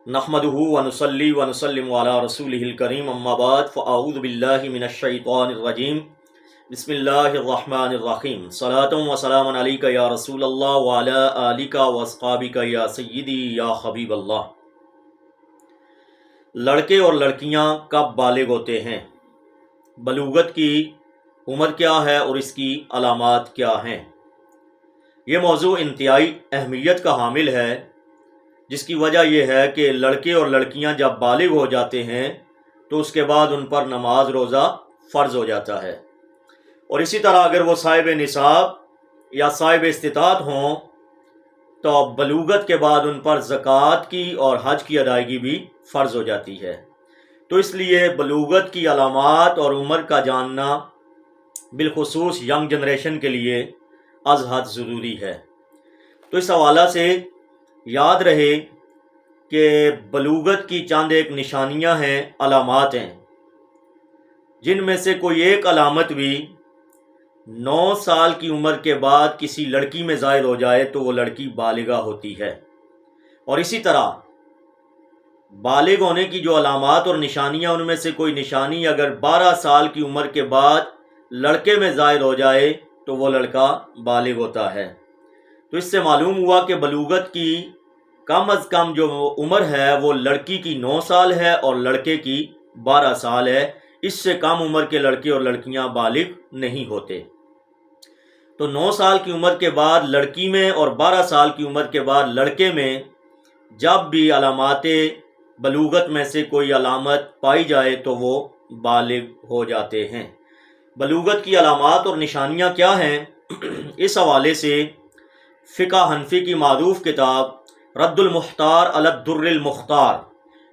نحمدہ ونصلی ونسلم علی رسولہ الکریم اما بعد فاعوذ باللہ من الشیطان الرجیم بسم اللہ الرحمن الرحیم صلاۃ و سلام علیک یا رسول اللہ وعلی آلک واصحابک یا سیدی یا حبیب اللہ۔ لڑکے اور لڑکیاں کب بالغ ہوتے ہیں؟ بلوغت کی عمر کیا ہے اور اس کی علامات کیا ہیں؟ یہ موضوع انتہائی اہمیت کا حامل ہے، جس کی وجہ یہ ہے کہ لڑکے اور لڑکیاں جب بالغ ہو جاتے ہیں تو اس کے بعد ان پر نماز روزہ فرض ہو جاتا ہے، اور اسی طرح اگر وہ صاحب نصاب یا صاحب استطاعت ہوں تو بلوغت کے بعد ان پر زکوٰۃ کی اور حج کی ادائیگی بھی فرض ہو جاتی ہے۔ تو اس لیے بلوغت کی علامات اور عمر کا جاننا بالخصوص ینگ جنریشن کے لیے از حد ضروری ہے۔ تو اس حوالہ سے یاد رہے کہ بلوغت کی چند ایک نشانیاں ہیں، علامات ہیں، جن میں سے کوئی ایک علامت بھی 9 سال کی عمر کے بعد کسی لڑکی میں ظاہر ہو جائے تو وہ لڑکی بالغہ ہوتی ہے، اور اسی طرح بالغ ہونے کی جو علامات اور نشانیاں، ان میں سے کوئی نشانی اگر 12 سال کی عمر کے بعد لڑکے میں ظاہر ہو جائے تو وہ لڑکا بالغ ہوتا ہے۔ تو اس سے معلوم ہوا کہ بلوغت کی کم از کم جو عمر ہے وہ لڑکی کی 9 سال ہے اور لڑکے کی 12 سال ہے۔ اس سے کم عمر کے لڑکے اور لڑکیاں بالغ نہیں ہوتے۔ تو 9 سال کی عمر کے بعد لڑکی میں اور 12 سال کی عمر کے بعد لڑکے میں جب بھی علامات بلوغت میں سے کوئی علامت پائی جائے تو وہ بالغ ہو جاتے ہیں۔ بلوغت کی علامات اور نشانیاں کیا ہیں؟ اس حوالے سے فقہ حنفی کی معروف کتاب رد المختار علی الدر المختار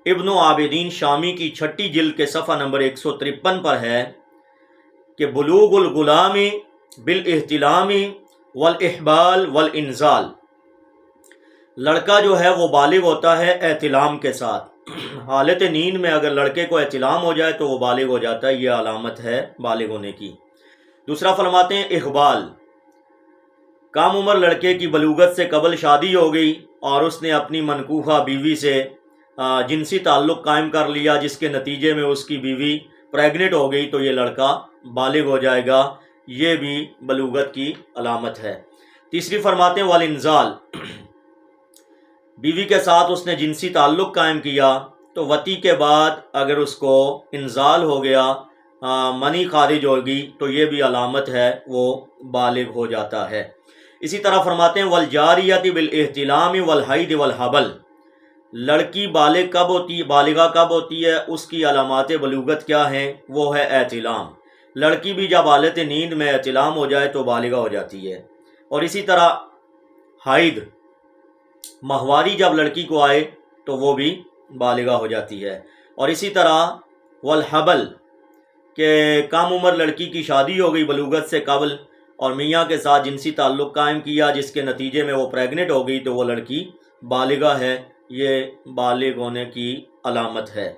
ابن عابدین شامی کی 6 جلد کے صفحہ نمبر 153 پر ہے کہ بلوغ الغلام بالاحتلام والاحبال والانزال، لڑکا جو ہے وہ بالغ ہوتا ہے احتلام کے ساتھ۔ حالت نیند میں اگر لڑکے کو احتلام ہو جائے تو وہ بالغ ہو جاتا ہے، یہ علامت ہے بالغ ہونے کی۔ دوسرا فرماتے ہیں احبال، کم عمر لڑکے کی بلوغت سے قبل شادی ہو گئی اور اس نے اپنی منکوحہ بیوی سے جنسی تعلق قائم کر لیا، جس کے نتیجے میں اس کی بیوی پریگننٹ ہو گئی تو یہ لڑکا بالغ ہو جائے گا، یہ بھی بلوغت کی علامت ہے۔ تیسری فرماتے ہیں والانزال، بیوی کے ساتھ اس نے جنسی تعلق قائم کیا تو وطی کے بعد اگر اس کو انزال ہو گیا، منی خارج ہوگی تو یہ بھی علامت ہے، وہ بالغ ہو جاتا ہے۔ اسی طرح فرماتے ہیں والجاریۃ بالاحتلام والحید والحبل، لڑکی بالغہ کب ہوتی ہے، اس کی علامات بلوغت کیا ہیں؟ وہ ہے احتلام۔ لڑکی بھی جب حالت نیند میں احتلام ہو جائے تو بالغہ ہو جاتی ہے، اور اسی طرح حید، ماہواری جب لڑکی کو آئے تو وہ بھی بالغہ ہو جاتی ہے، اور اسی طرح والحبل، کہ کم عمر لڑکی کی شادی ہو گئی بلوغت سے قبل اور میاں کے ساتھ جنسی تعلق قائم کیا، جس کے نتیجے میں وہ پریگننٹ ہو گئی تو وہ لڑکی بالغہ ہے، یہ بالغ ہونے کی علامت ہے۔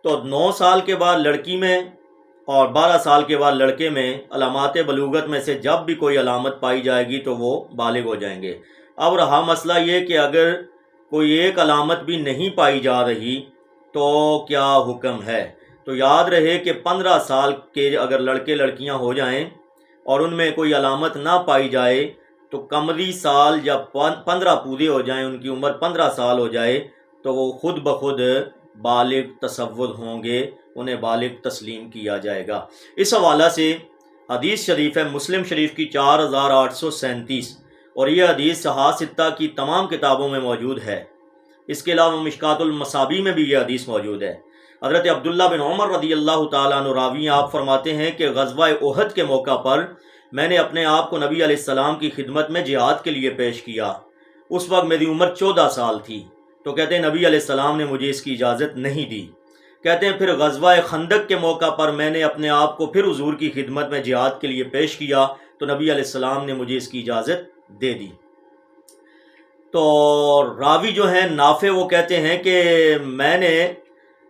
تو 9 سال کے بعد لڑکی میں اور 12 سال کے بعد لڑکے میں علامات بلوغت میں سے جب بھی کوئی علامت پائی جائے گی تو وہ بالغ ہو جائیں گے۔ اب رہا مسئلہ یہ کہ اگر کوئی ایک علامت بھی نہیں پائی جا رہی تو کیا حکم ہے؟ تو یاد رہے کہ 15 سال کے اگر لڑکے لڑکیاں ہو جائیں اور ان میں کوئی علامت نہ پائی جائے تو قمری سال جب 15 پورے ہو جائیں، ان کی عمر 15 سال ہو جائے تو وہ خود بخود بالغ تصور ہوں گے، انہیں بالغ تسلیم کیا جائے گا۔ اس حوالہ سے حدیث شریف ہے مسلم شریف کی 4837، اور یہ حدیث صحاح ستہ کی تمام کتابوں میں موجود ہے۔ اس کے علاوہ مشکات المصابیح میں بھی یہ حدیث موجود ہے۔ حضرت عبداللہ بن عمر رضی اللہ تعالیٰ عنہ راوی، آپ فرماتے ہیں کہ غزوہ احد کے موقع پر میں نے اپنے آپ کو نبی علیہ السلام کی خدمت میں جہاد کے لیے پیش کیا۔ اس وقت میری عمر 14 سال تھی، تو کہتے ہیں نبی علیہ السلام نے مجھے اس کی اجازت نہیں دی۔ کہتے ہیں پھر غزوہ خندق کے موقع پر میں نے اپنے آپ کو پھر حضور کی خدمت میں جہاد کے لیے پیش کیا تو نبی علیہ السلام نے مجھے اس کی اجازت دے دی۔ تو راوی جو ہیں نافع، وہ کہتے ہیں کہ میں نے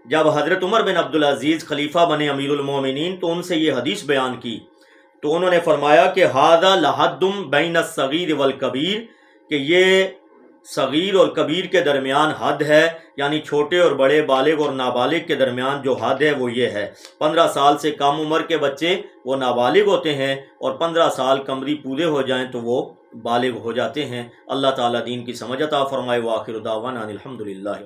جب حضرت عمر بن عبدالعزیز خلیفہ بنے امیر المومنین تو ان سے یہ حدیث بیان کی تو انہوں نے فرمایا کہ ھذا لحد بین الصغیر والکبیر، کہ یہ صغیر اور کبیر کے درمیان حد ہے، یعنی چھوٹے اور بڑے، بالغ اور نابالغ کے درمیان جو حد ہے وہ یہ ہے، 15 سال سے کم عمر کے بچے وہ نابالغ ہوتے ہیں، اور 15 سال قمری پورے ہو جائیں تو وہ بالغ ہو جاتے ہیں۔ اللہ تعالیٰ دین کی سمجھ عطا فرمائے۔ وآخر دعوانا الحمدللہ۔